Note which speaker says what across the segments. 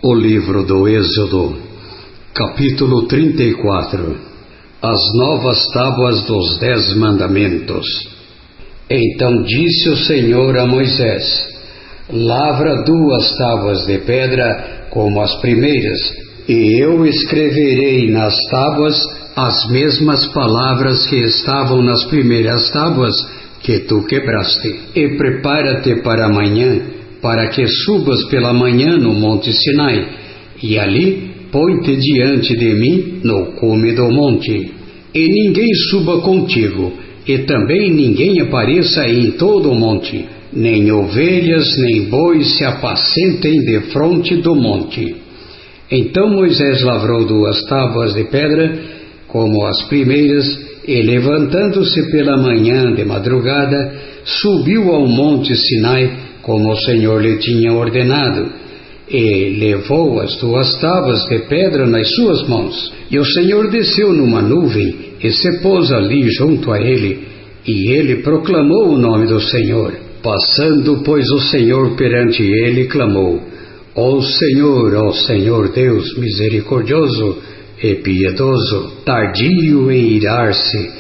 Speaker 1: O livro do Êxodo, capítulo 34. As novas tábuas dos 10 mandamentos. Então disse o Senhor a Moisés: lavra 2 tábuas de pedra como as primeiras, e eu escreverei nas tábuas as mesmas palavras que estavam nas primeiras tábuas que tu quebraste. E prepara-te para amanhã, para que subas pela manhã no monte Sinai, e ali põe-te diante de mim no cume do monte. E ninguém suba contigo, e também ninguém apareça em todo o monte, nem ovelhas nem bois se apacentem defronte do monte. Então Moisés lavrou 2 tábuas de pedra, como as primeiras, e levantando-se pela manhã de madrugada, subiu ao monte Sinai, como o Senhor lhe tinha ordenado, e levou as 2 tábuas de pedra nas suas mãos. E o Senhor desceu numa nuvem, e se pôs ali junto a ele, e ele proclamou o nome do Senhor. Passando, pois, o Senhor perante ele, clamou: ó Senhor Deus misericordioso e piedoso, tardio em irar-se,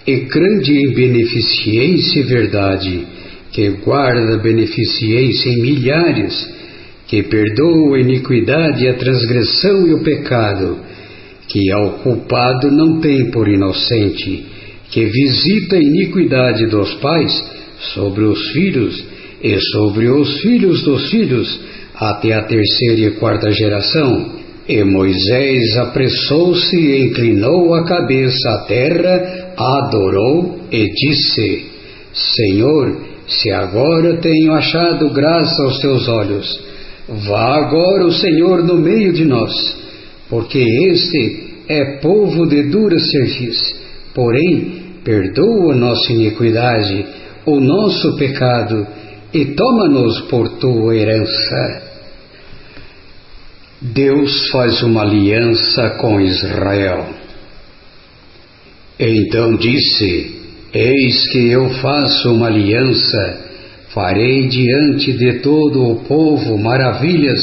Speaker 1: e grande em beneficência e verdade, que guarda beneficência em milhares, que perdoa a iniquidade e a transgressão e o pecado, que ao culpado não tem por inocente, que visita a iniquidade dos pais sobre os filhos e sobre os filhos dos filhos, até a 3ª e 4ª geração. E Moisés apressou-se e inclinou a cabeça à terra, adorou e disse: Senhor, se agora tenho achado graça aos teus olhos, vá agora o Senhor no meio de nós, porque este é povo de dura cerviz, porém perdoa nossa iniquidade, o nosso pecado, e toma-nos por tua herança. Deus faz uma aliança com Israel. Então disse: eis que eu faço uma aliança, farei diante de todo o povo maravilhas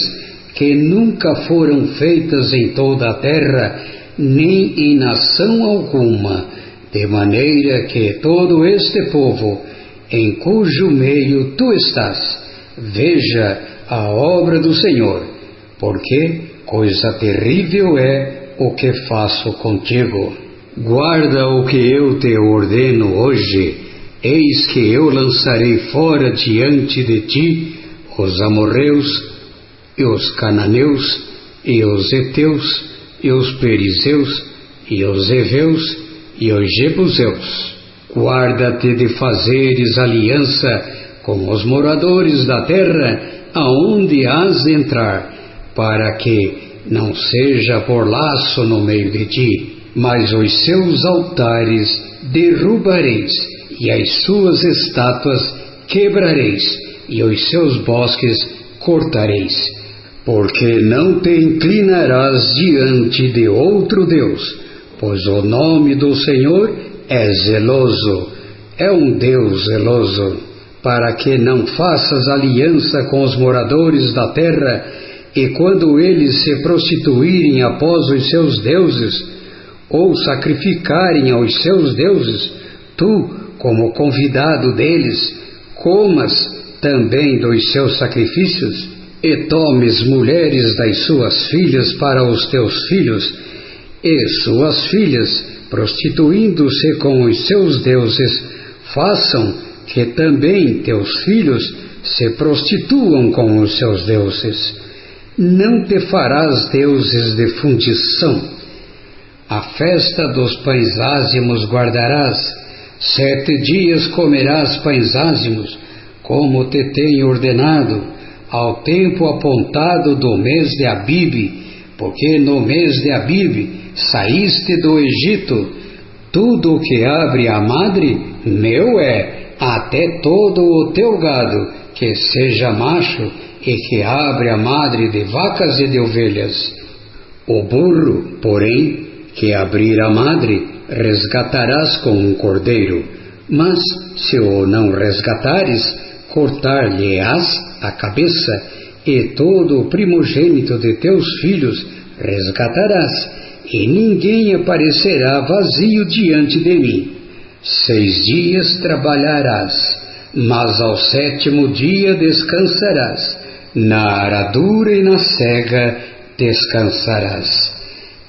Speaker 1: que nunca foram feitas em toda a terra, nem em nação alguma, de maneira que todo este povo, em cujo meio tu estás, veja a obra do Senhor, porque coisa terrível é o que faço contigo. Guarda o que eu te ordeno hoje. Eis que eu lançarei fora diante de ti os amorreus, e os cananeus, e os heteus, e os perizeus, e os heveus, e os jebuseus. Guarda-te de fazeres aliança com os moradores da terra, aonde has de entrar, para que não seja por laço no meio de ti, mas os seus altares derrubareis, e as suas estátuas quebrareis, e os seus bosques cortareis, porque não te inclinarás diante de outro Deus, pois o nome do Senhor é zeloso, é um Deus zeloso, para que não faças aliança com os moradores da terra, e quando eles se prostituírem após os seus deuses, ou sacrificarem aos seus deuses, tu, como convidado deles, comas também dos seus sacrifícios, e tomes mulheres das suas filhas para os teus filhos, e suas filhas, prostituindo-se com os seus deuses, façam que também teus filhos se prostituam com os seus deuses. Não te farás deuses de fundição. A festa dos pães ázimos guardarás, 7 dias comerás pães ázimos, como te tenho ordenado, ao tempo apontado do mês de Abibe, porque no mês de Abibe saíste do Egito. Tudo o que abre a madre, meu é, até todo o teu gado, que seja macho, e que abre a madre de vacas e de ovelhas. O burro, porém, que abrir a madre, resgatarás com um cordeiro, mas se o não resgatares, cortar-lhe-ás a cabeça, e todo o primogênito de teus filhos resgatarás, e ninguém aparecerá vazio diante de mim. 6 dias trabalharás, mas ao 7º dia descansarás. Na aradura e na cega descansarás.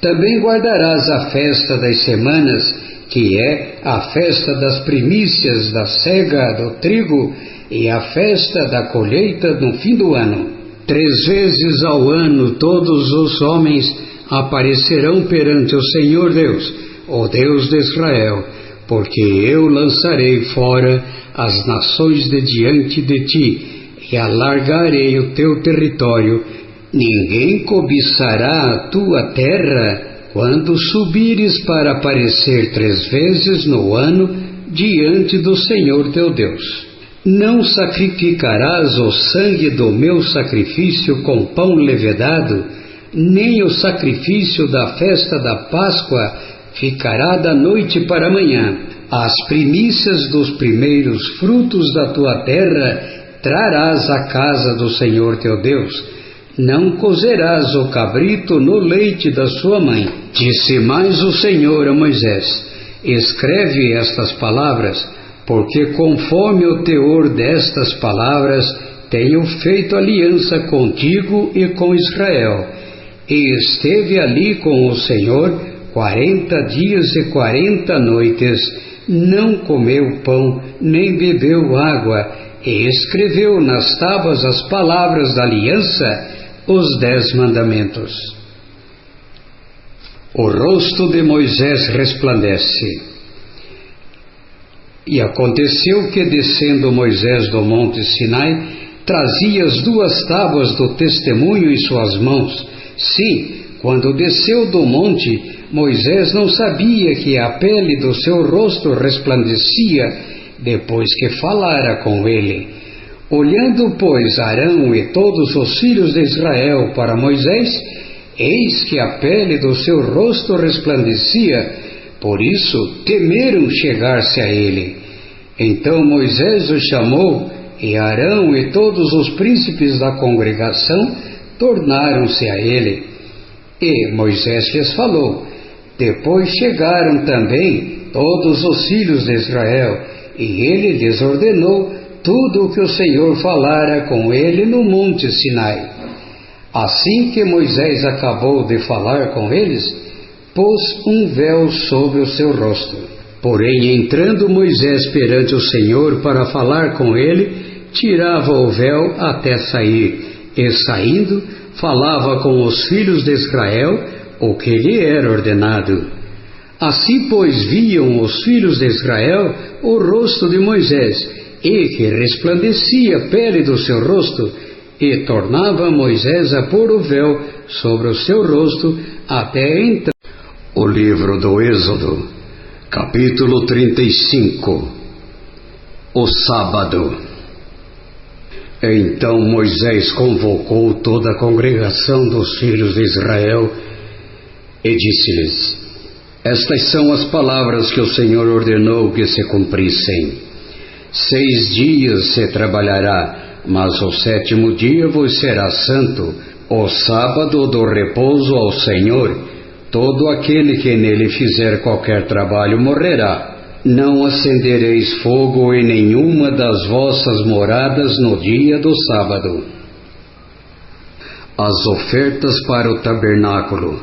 Speaker 1: Também guardarás a festa das semanas, que é a festa das primícias da cega do trigo e a festa da colheita no fim do ano. 3 vezes ao ano todos os homens aparecerão perante o Senhor Deus, o Deus de Israel, porque eu lançarei fora as nações de diante de ti, e alargarei o teu território. Ninguém cobiçará a tua terra quando subires para aparecer 3 vezes no ano diante do Senhor teu Deus. Não sacrificarás o sangue do meu sacrifício com pão levedado, nem o sacrifício da festa da Páscoa ficará da noite para amanhã. As primícias dos primeiros frutos da tua terra trarás à casa do Senhor teu Deus. Não cozerás o cabrito no leite da sua mãe. Disse mais o Senhor a Moisés: escreve estas palavras, porque conforme o teor destas palavras tenho feito aliança contigo e com Israel. E esteve ali com o Senhor 40 dias e 40 noites, não comeu pão, nem bebeu água, e escreveu nas tábuas as palavras da aliança, os 10 mandamentos. O rosto de Moisés resplandece. E aconteceu que, descendo Moisés do monte Sinai, trazia as 2 tábuas do testemunho em suas mãos. Sim, quando desceu do monte, Moisés não sabia que a pele do seu rosto resplandecia depois que falara com ele. Olhando, pois, Arão e todos os filhos de Israel para Moisés, eis que a pele do seu rosto resplandecia, por isso temeram chegar-se a ele. Então Moisés o chamou, e Arão e todos os príncipes da congregação tornaram-se a ele. E Moisés lhes falou. Depois chegaram também todos os filhos de Israel, e ele lhes ordenou tudo o que o Senhor falara com ele no monte Sinai. Assim que Moisés acabou de falar com eles, pôs um véu sobre o seu rosto. Porém, entrando Moisés perante o Senhor para falar com ele, tirava o véu até sair, e saindo, falava com os filhos de Israel o que lhe era ordenado. Assim, pois, viam os filhos de Israel o rosto de Moisés, e que resplandecia a pele do seu rosto, e tornava Moisés a pôr o véu sobre o seu rosto até então. O livro do Êxodo, capítulo 35. O sábado. Então Moisés convocou toda a congregação dos filhos de Israel e disse-lhes: estas são as palavras que o Senhor ordenou que se cumprissem. 6 dias se trabalhará, mas o 7º dia vos será santo, o sábado do repouso ao Senhor. Todo aquele que nele fizer qualquer trabalho morrerá. Não acendereis fogo em nenhuma das vossas moradas no dia do sábado. As ofertas para o tabernáculo.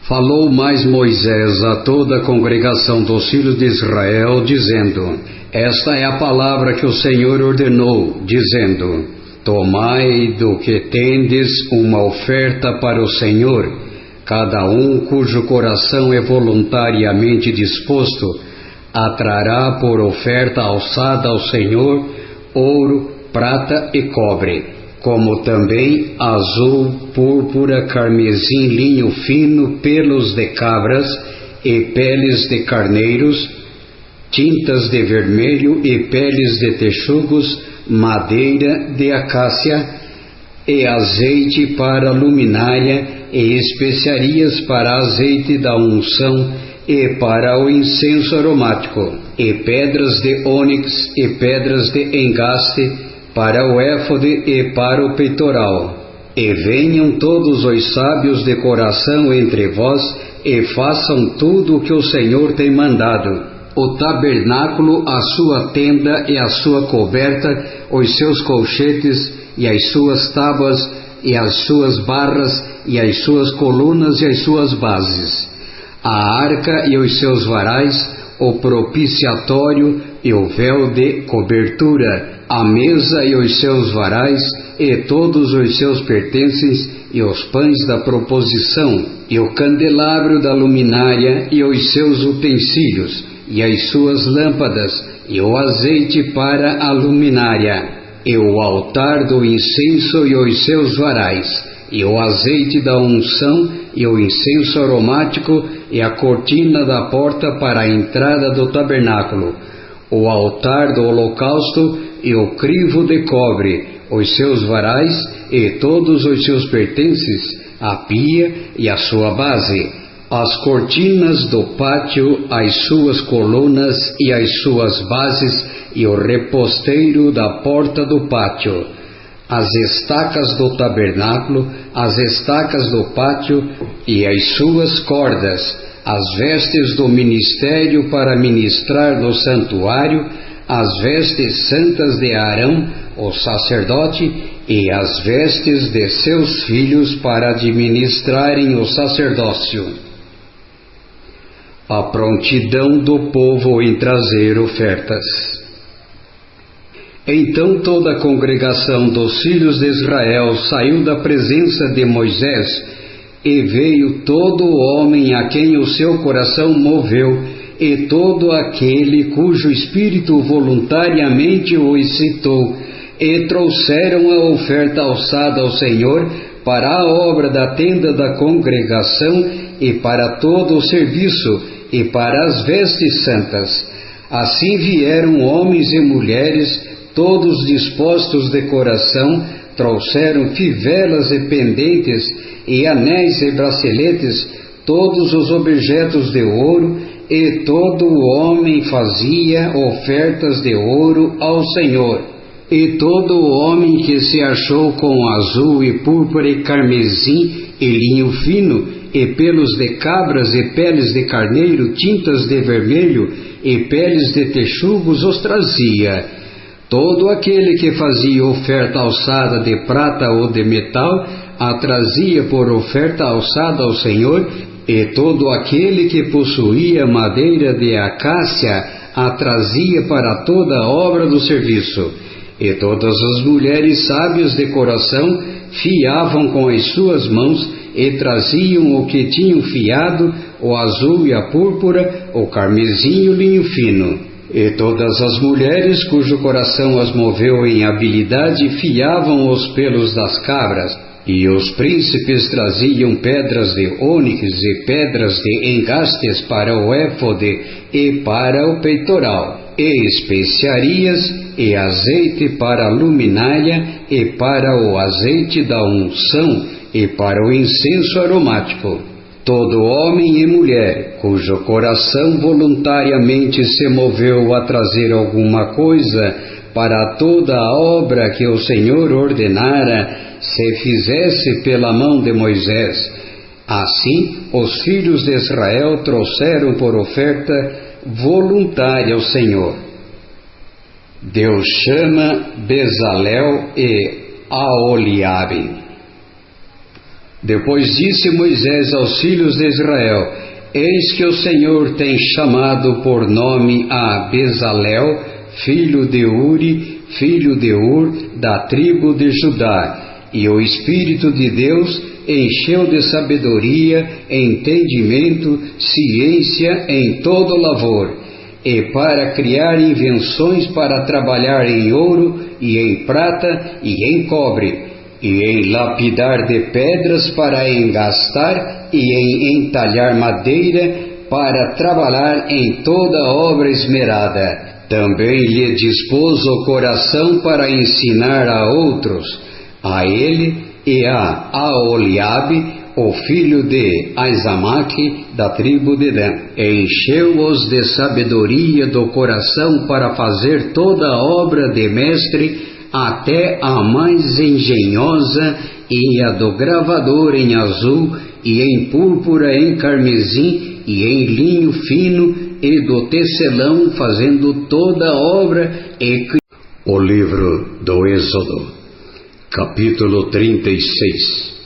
Speaker 1: Falou mais Moisés a toda a congregação dos filhos de Israel, dizendo: esta é a palavra que o Senhor ordenou, dizendo: tomai do que tendes uma oferta para o Senhor, cada um cujo coração é voluntariamente disposto, atrará por oferta alçada ao Senhor ouro, prata e cobre, como também azul, púrpura, carmesim, linho fino, pelos de cabras e peles de carneiros, tintas de vermelho e peles de texugos, madeira de acácia e azeite para luminária e especiarias para azeite da unção e para o incenso aromático, e pedras de ônix e pedras de engaste para o éfode e para o peitoral, E venham todos os sábios de coração entre vós, e façam tudo o que o Senhor tem mandado. O tabernáculo, a sua tenda e a sua coberta, os seus colchetes e as suas tábuas e as suas barras e as suas colunas e as suas bases, a arca e os seus varais, o propiciatório e o véu de cobertura, a mesa e os seus varais e todos os seus pertences e os pães da proposição, e o candelabro da luminária e os seus utensílios, e as suas lâmpadas, e o azeite para a luminária, e o altar do incenso e os seus varais, e o azeite da unção, e o incenso aromático, e a cortina da porta para a entrada do tabernáculo, o altar do holocausto, e o crivo de cobre, os seus varais, e todos os seus pertences, a pia e a sua base, as cortinas do pátio, as suas colunas e as suas bases, e o reposteiro da porta do pátio, as estacas do tabernáculo, as estacas do pátio e as suas cordas, as vestes do ministério para ministrar no santuário, as vestes santas de Arão, o sacerdote, e as vestes de seus filhos para administrarem o sacerdócio. A prontidão do povo em trazer ofertas. Então toda a congregação dos filhos de Israel saiu da presença de Moisés, e veio todo homem a quem o seu coração moveu, e todo aquele cujo espírito voluntariamente o excitou, e trouxeram a oferta alçada ao Senhor para a obra da tenda da congregação, e para todo o serviço, e para as vestes santas. Assim vieram homens e mulheres, todos dispostos de coração, trouxeram fivelas e pendentes, e anéis e braceletes, todos os objetos de ouro, e todo o homem fazia ofertas de ouro ao Senhor. E todo o homem que se achou com azul e púrpura e carmesim e linho fino, e pelos de cabras e peles de carneiro, tintas de vermelho e peles de texugos os trazia. Todo aquele que fazia oferta alçada de prata ou de metal, a trazia por oferta alçada ao Senhor, e todo aquele que possuía madeira de acácia, a trazia para toda a obra do serviço. E todas as mulheres sábias de coração fiavam com as suas mãos, e traziam o que tinham fiado, o azul e a púrpura, o carmesim e o linho fino. E todas as mulheres cujo coração as moveu em habilidade fiavam os pelos das cabras, e os príncipes traziam pedras de ônix e pedras de engastes para o éfode e para o peitoral, e especiarias e azeite para a luminária e para o azeite da unção e para o incenso aromático. Todo homem e mulher cujo coração voluntariamente se moveu a trazer alguma coisa para toda a obra que o Senhor ordenara se fizesse pela mão de Moisés. Assim, os filhos de Israel trouxeram por oferta voluntária ao Senhor. Deus chama Bezalel e Aholiabe. Depois disse Moisés aos filhos de Israel: Eis que o Senhor tem chamado por nome a Bezalel, filho de Uri, filho de Ur, da tribo de Judá. E o Espírito de Deus encheu de sabedoria, entendimento, ciência em todo lavor, e para criar invenções para trabalhar em ouro, e em prata, e em cobre, e em lapidar de pedras para engastar, e em entalhar madeira para trabalhar em toda obra esmerada. Também lhe dispôs o coração para ensinar a outros, a ele e a Aholiabe, o filho de Aizamaque, da tribo de Dan. Encheu-os de sabedoria do coração para fazer toda a obra de mestre, até a mais engenhosa, e a do gravador em azul, e em púrpura, em carmesim, e em linho fino, e do tecelão, fazendo toda a obra. O livro do Êxodo, capítulo 36.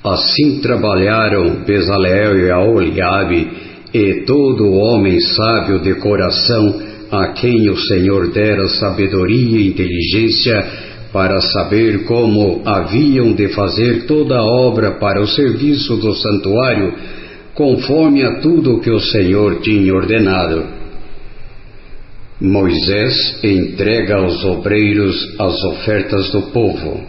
Speaker 1: Assim trabalharam Bezaleel e Aholiabe, e todo homem sábio de coração, a quem o Senhor dera sabedoria e inteligência, para saber como haviam de fazer toda a obra para o serviço do santuário, conforme a tudo que o Senhor tinha ordenado. Moisés entrega aos obreiros as ofertas do povo.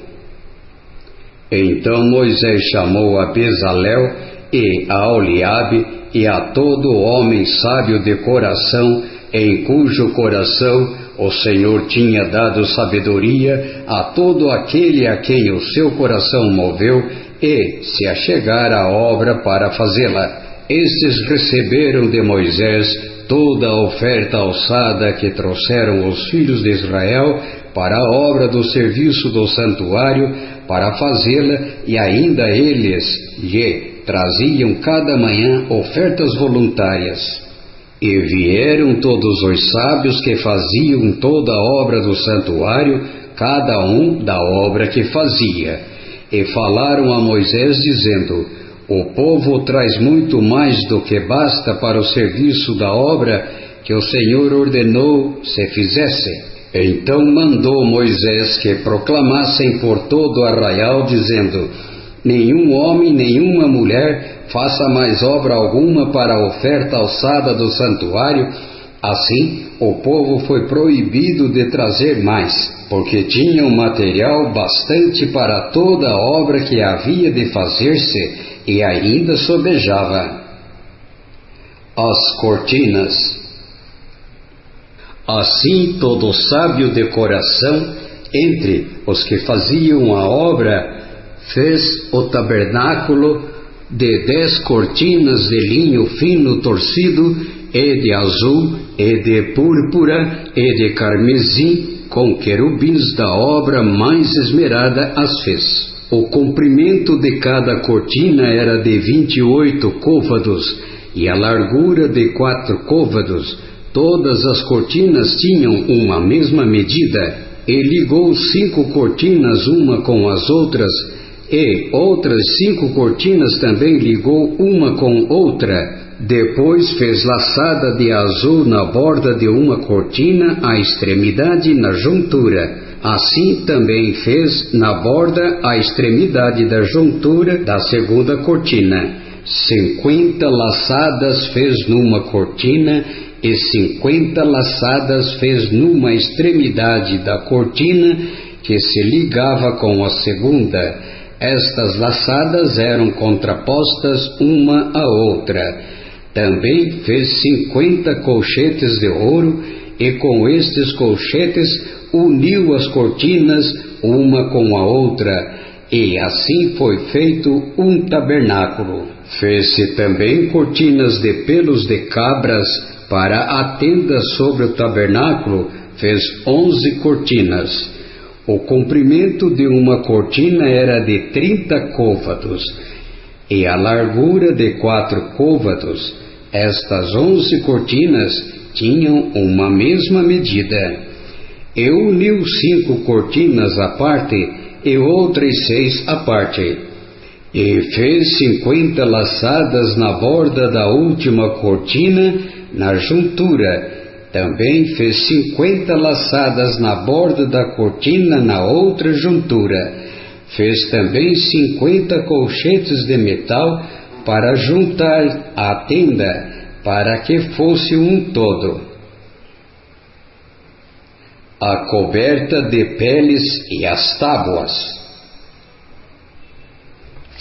Speaker 1: Então Moisés chamou a Bezaleel e a Aholiabe e a todo homem sábio de coração, em cujo coração o Senhor tinha dado sabedoria, a todo aquele a quem o seu coração moveu, e se achegar à obra para fazê-la. Estes receberam de Moisés toda a oferta alçada que trouxeram os filhos de Israel para a obra do serviço do santuário, para fazê-la, e ainda eles lhe traziam cada manhã ofertas voluntárias. E vieram todos os sábios que faziam toda a obra do santuário, cada um da obra que fazia, e falaram a Moisés, dizendo: o povo traz muito mais do que basta para o serviço da obra que o Senhor ordenou se fizesse. Então mandou Moisés que proclamassem por todo o arraial, dizendo: nenhum homem, nenhuma mulher faça mais obra alguma para a oferta alçada do santuário. Assim, o povo foi proibido de trazer mais, porque tinham material bastante para toda a obra que havia de fazer-se, e ainda sobejava. As cortinas. Assim, todo sábio de coração, entre os que faziam a obra, fez o tabernáculo de 10 cortinas de linho fino torcido, e de azul, e de púrpura, e de carmesim, com querubins da obra mais esmerada as fez. O comprimento de cada cortina era de 28 côvados, e a largura de 4 côvados. Todas as cortinas tinham uma mesma medida, e ligou 5 cortinas uma com as outras, e outras 5 cortinas também ligou uma com outra. Depois fez laçada de azul na borda de uma cortina, à extremidade na juntura. Assim também fez na borda, à extremidade da juntura da segunda cortina. 50 laçadas fez numa cortina, e 50 laçadas fez numa extremidade da cortina, que se ligava com a segunda. Estas laçadas eram contrapostas uma à outra. Também fez 50 colchetes de ouro, e com estes colchetes uniu as cortinas uma com a outra, e assim foi feito um tabernáculo. Fez-se também cortinas de pelos de cabras para a tenda sobre o tabernáculo, fez 11 cortinas. O comprimento de uma cortina era de 30 côvados, e a largura de 4 côvados. Estas 11 cortinas tinham uma mesma medida. E uniu 5 cortinas à parte, e outras 6 à parte. E fez 50 laçadas na borda da última cortina, na juntura. Também fez 50 laçadas na borda da cortina, na outra juntura. Fez também 50 colchetes de metal para juntar a tenda, para que fosse um todo. A coberta de peles e as tábuas.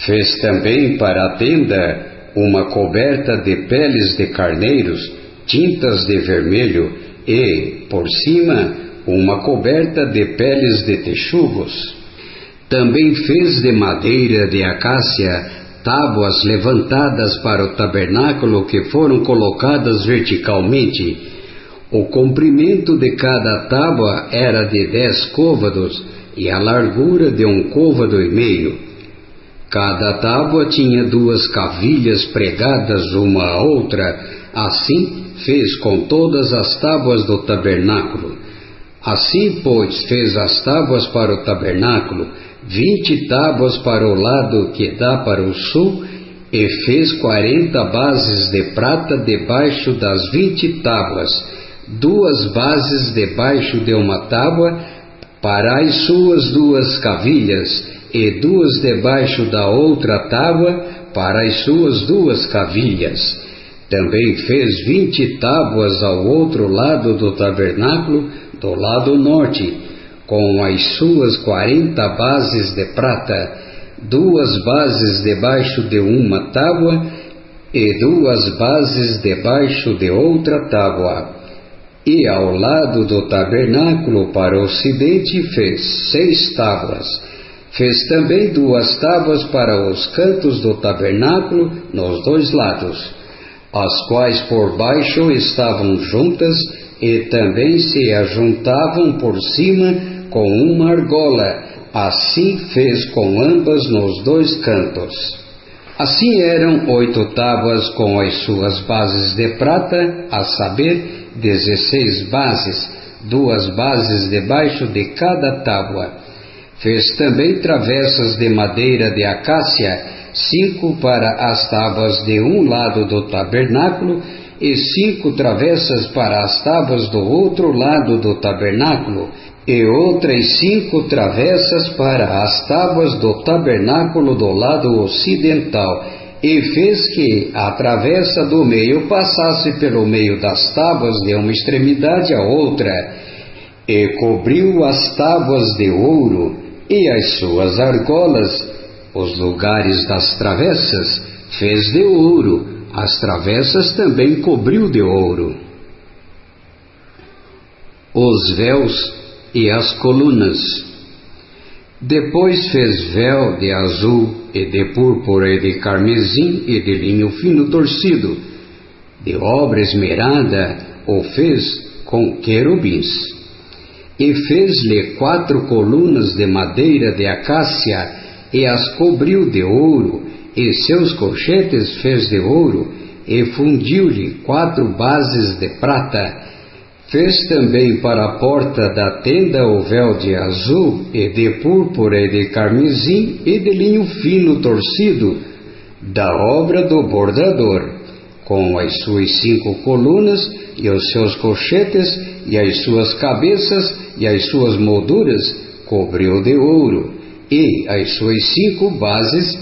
Speaker 1: Fez também para a tenda uma coberta de peles de carneiros, tintas de vermelho, e, por cima, uma coberta de peles de texugos. Também fez de madeira de acácia tábuas levantadas para o tabernáculo, que foram colocadas verticalmente. O comprimento de cada tábua era de 10 côvados e a largura de 1,5 côvado. Cada tábua tinha 2 cavilhas pregadas uma à outra. Assim fez com todas as tábuas do tabernáculo. Assim, pois, fez as tábuas para o tabernáculo, 20 tábuas para o lado que dá para o sul, e fez 40 bases de prata debaixo das 20 tábuas, 2 bases debaixo de uma tábua para as suas 2 cavilhas, e 2 debaixo da outra tábua para as suas 2 cavilhas. Também fez 20 tábuas ao outro lado do tabernáculo, do lado norte, com as suas 40 bases de prata, 2 bases debaixo de uma tábua e 2 bases debaixo de outra tábua. E ao lado do tabernáculo para o ocidente fez 6 tábuas. Fez também 2 tábuas para os cantos do tabernáculo nos 2 lados, as quais por baixo estavam juntas e também se ajuntavam por cima com uma argola. Assim fez com ambas nos 2 cantos. Assim eram 8 tábuas com as suas bases de prata, a saber, 16 bases, 2 bases debaixo de cada tábua. Fez também travessas de madeira de acácia, 5 para as tábuas de um lado do tabernáculo e 5 travessas para as tábuas do outro lado do tabernáculo, e outras 5 travessas para as tábuas do tabernáculo do lado ocidental, e fez que a travessa do meio passasse pelo meio das tábuas de uma extremidade à outra, e cobriu as tábuas de ouro e as suas argolas. Os lugares das travessas fez de ouro, as travessas também cobriu de ouro. Os véus e as colunas. Depois fez véu de azul e de púrpura e de carmesim e de linho fino torcido. De obra esmerada o fez com querubins. E fez-lhe 4 colunas de madeira de acácia e as cobriu de ouro, e seus colchetes fez de ouro, e fundiu-lhe 4 bases de prata. Fez também para a porta da tenda o véu de azul, e de púrpura e de carmesim, e de linho fino torcido, da obra do bordador, com as suas 5 colunas, e os seus colchetes, e as suas cabeças, e as suas molduras, cobriu de ouro, e as suas 5 bases